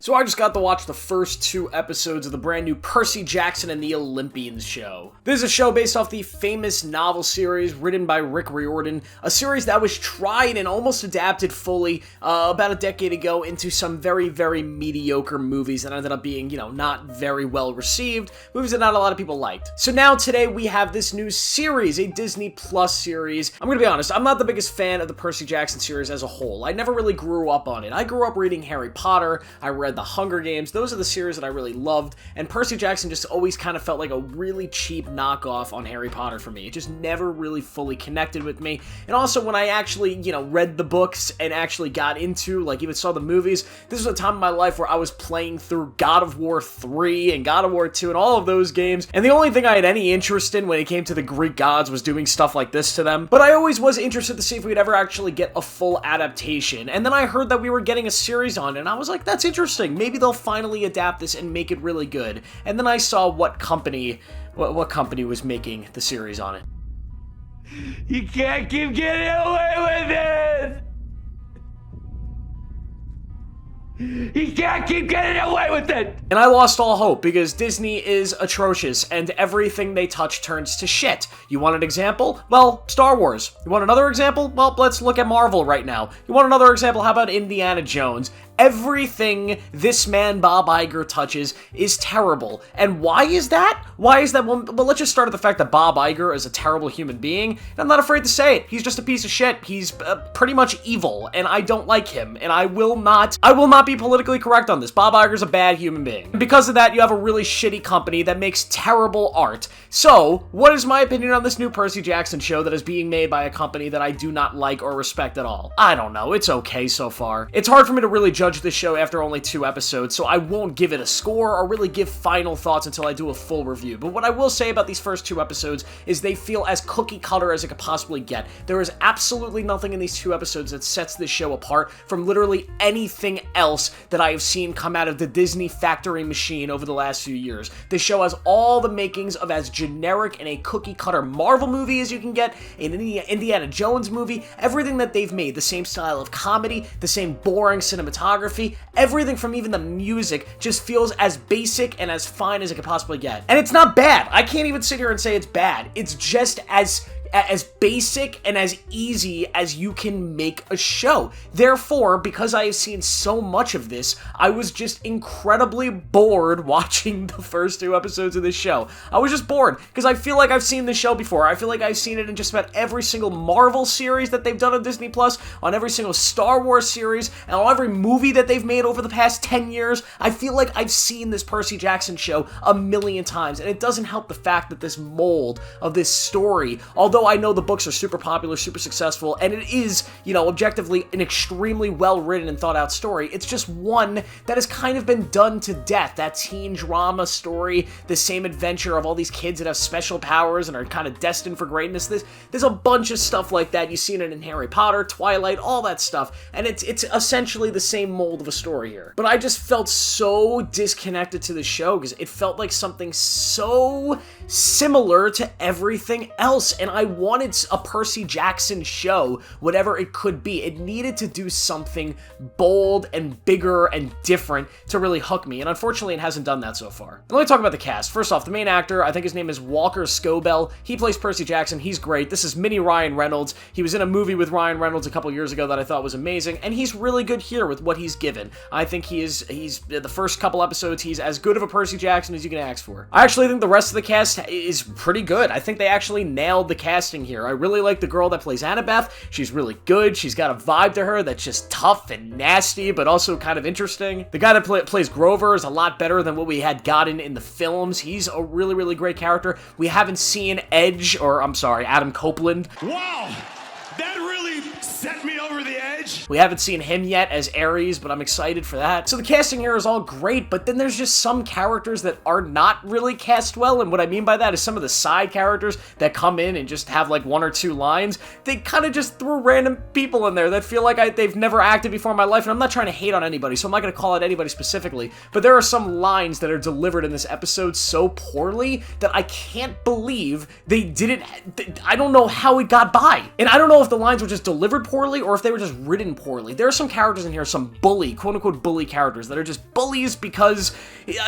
So I just got to watch the first 2 episodes of the brand new Percy Jackson and the Olympians show. This is a show based off the famous novel series written by Rick Riordan, a series that was tried and almost adapted fully about a decade ago into some very, very mediocre movies that ended up being, not very well received, movies that not a lot of people liked. So now today we have this new series, a Disney Plus series. I'm gonna be honest, I'm not the biggest fan of the Percy Jackson series as a whole. I never really grew up on it. I grew up reading Harry Potter, I read The Hunger Games. Those are the series that I really loved, and Percy Jackson just always kind of felt like a really cheap knockoff on Harry Potter for me. It just never really fully connected with me. And also when I actually, read the books and actually got into, even saw the movies, this was a time in my life where I was playing through God of War 3 and God of War 2 and all of those games, and the only thing I had any interest in when it came to the Greek gods was doing stuff like this to them. But I always was interested to see if we'd ever actually get a full adaptation, and then I heard that we were getting a series on it, and I was like, that's interesting. Maybe they'll finally adapt this and make it really good. And then I saw what company was making the series on it. You can't keep getting away with it! You can't keep getting away with it! And I lost all hope because Disney is atrocious and everything they touch turns to shit. You want an example? Well, Star Wars. You want another example? Well, let's look at Marvel right now. You want another example? How about Indiana Jones? Everything this man Bob Iger touches is terrible. And why is that? Well, let's just start at the fact that Bob Iger is a terrible human being, and I'm not afraid to say it. He's just a piece of shit. He's pretty much evil, and I don't like him, and I will not be politically correct on this. Bob Iger's a bad human being. And because of that, you have a really shitty company that makes terrible art. So, what is my opinion on this new Percy Jackson show that is being made by a company that I do not like or respect at all? I don't know. It's okay so far. It's hard for me to really judge this show after only 2 episodes, so I won't give it a score or really give final thoughts until I do a full review. But what I will say about these first 2 episodes is they feel as cookie cutter as it could possibly get. There is absolutely nothing in these 2 episodes that sets this show apart from literally anything else that I have seen come out of the Disney factory machine over the last few years. This show has all the makings of as generic and a cookie cutter Marvel movie as you can get, an Indiana Jones movie, everything that they've made, the same style of comedy, the same boring cinematography, everything from even the music just feels as basic and as fine as it could possibly get. And it's not bad. I can't even sit here and say it's bad. It's just as basic and as easy as you can make a show. Therefore, because I have seen so much of this, I was just incredibly bored watching the first 2 episodes of this show. I was just bored, because I feel like I've seen this show before. I feel like I've seen it in just about every single Marvel series that they've done on Disney Plus, on every single Star Wars series, and on every movie that they've made over the past 10 years. I feel like I've seen this Percy Jackson show a million times, and it doesn't help the fact that this mold of this story, although I know the books are super popular, super successful, and it is, objectively an extremely well-written and thought-out story, it's just one that has kind of been done to death. That teen drama story, the same adventure of all these kids that have special powers and are kind of destined for greatness. There's a bunch of stuff like that. You've seen it in Harry Potter, Twilight, all that stuff, and it's essentially the same mold of a story here. But I just felt so disconnected to the show because it felt like something so similar to everything else, and I wanted a Percy Jackson show, whatever it could be. It needed to do something bold and bigger and different to really hook me, and unfortunately it hasn't done that so far. And let me talk about the cast. First off, the main actor, I think his name is Walker Scobell. He plays Percy Jackson. He's great. This is mini Ryan Reynolds. He was in a movie with Ryan Reynolds a couple years ago that I thought was amazing, and he's really good here with what he's given. I think he's the first couple episodes, he's as good of a Percy Jackson as you can ask for. I actually think the rest of the cast is pretty good. I think they actually nailed the casting here. I really like the girl that plays Annabeth. She's really good. She's got a vibe to her that's just tough and nasty, but also kind of interesting. The guy that plays Grover is a lot better than what we had gotten in the films. He's a really, really great character. We haven't seen Adam Copeland. Wow! That really set me over the edge. We haven't seen him yet as Ares, but I'm excited for that. So the casting here is all great, but then there's just some characters that are not really cast well, and what I mean by that is some of the side characters that come in and just have like 1 or 2 lines. They kind of just threw random people in there that feel like they've never acted before in my life, and I'm not trying to hate on anybody, so I'm not going to call out anybody specifically, but there are some lines that are delivered in this episode so poorly that I can't believe they didn't. I don't know how it got by, and I don't know if the lines were just delivered poorly or if they were just written poorly. There are some characters in here, some bully, quote-unquote bully characters that are just bullies because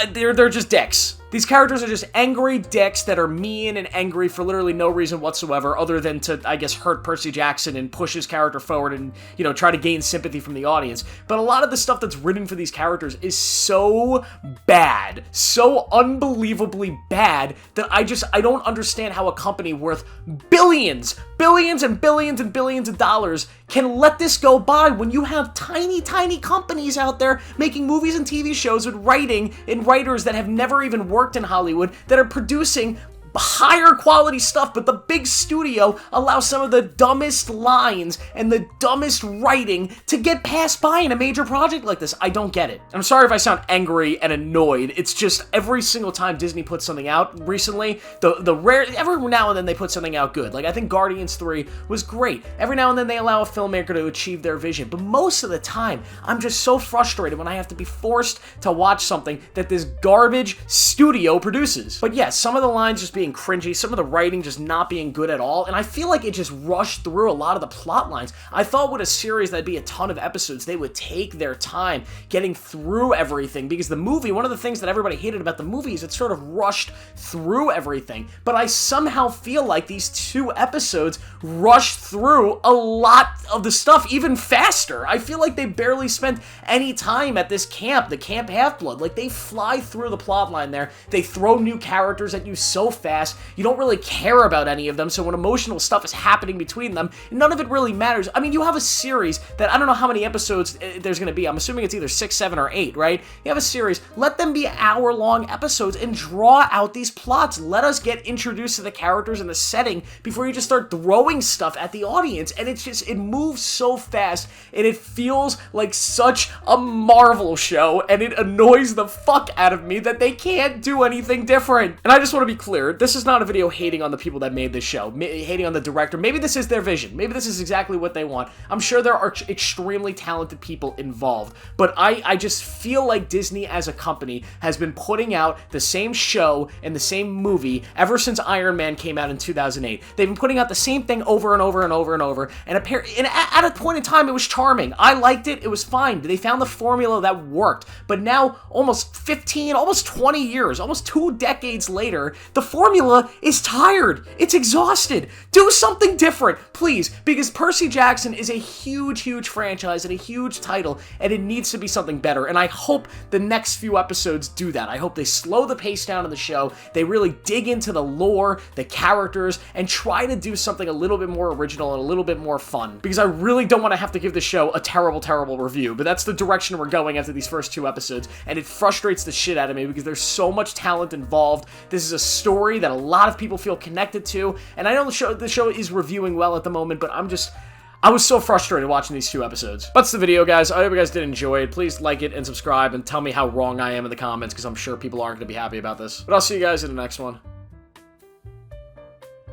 they're just dicks. These characters are just angry dicks that are mean and angry for literally no reason whatsoever other than to, I guess, hurt Percy Jackson and push his character forward and, you know, try to gain sympathy from the audience. But a lot of the stuff that's written for these characters is so bad, so unbelievably bad that I don't understand how a company worth billions and billions of dollars can let this go by when you have tiny companies out there making movies and TV shows with writing and writers that have never even worked in Hollywood that are producing higher quality stuff, but the big studio allows some of the dumbest lines and the dumbest writing to get passed by in a major project like this. I don't get it. I'm sorry if I sound angry and annoyed. It's just every single time Disney puts something out recently, every now and then they put something out good. Like, I think Guardians 3 was great. Every now and then they allow a filmmaker to achieve their vision, but most of the time, I'm just so frustrated when I have to be forced to watch something that this garbage studio produces. But yes, some of the lines just being cringy, some of the writing just not being good at all, and I feel like it just rushed through a lot of the plot lines. I thought with a series that'd be a ton of episodes, they would take their time getting through everything, because the movie, one of the things that everybody hated about the movie is it sort of rushed through everything, but I somehow feel like these 2 episodes rushed through a lot of the stuff even faster. I feel like they barely spent any time at this camp, the Camp Half-Blood. Like, they fly through the plot line there, they throw new characters at you so fast, you don't really care about any of them, so when emotional stuff is happening between them, none of it really matters. I mean, you have a series that, I don't know how many episodes there's going to be, I'm assuming it's either 6, 7, or 8, right? You have a series, let them be hour-long episodes and draw out these plots. Let us get introduced to the characters and the setting before you just start throwing stuff at the audience, and it's just, it moves so fast, and it feels like such a Marvel show, and it annoys the fuck out of me that they can't do anything different. And I just want to be clear, this is not a video hating on the people that made this show, hating on the director. Maybe this is their vision. Maybe this is exactly what they want. I'm sure there are extremely talented people involved, but I just feel like Disney as a company has been putting out the same show and the same movie ever since Iron Man came out in 2008. They've been putting out the same thing over and over and over and over, and at a point in time, it was charming. I liked it. It was fine. They found the formula that worked, but now, almost 15, almost 20 years, almost 2 decades later, the formula is tired. It's exhausted. Do something different, please, because Percy Jackson is a huge franchise and a huge title, and it needs to be something better, and I hope the next few episodes do that. I hope they slow the pace down of the show, they really dig into the lore, the characters, and try to do something a little bit more original and a little bit more fun, because I really don't want to have to give the show a terrible review, but that's the direction we're going after these first 2 episodes, and it frustrates the shit out of me because there's so much talent involved. This is a story that a lot of people feel connected to, and I know the show is reviewing well at the moment, but I was so frustrated watching these 2 episodes. That's the video, guys. I hope you guys did enjoy it. Please like it and subscribe and tell me how wrong I am in the comments, because I'm sure people aren't going to be happy about this. But I'll see you guys in the next one.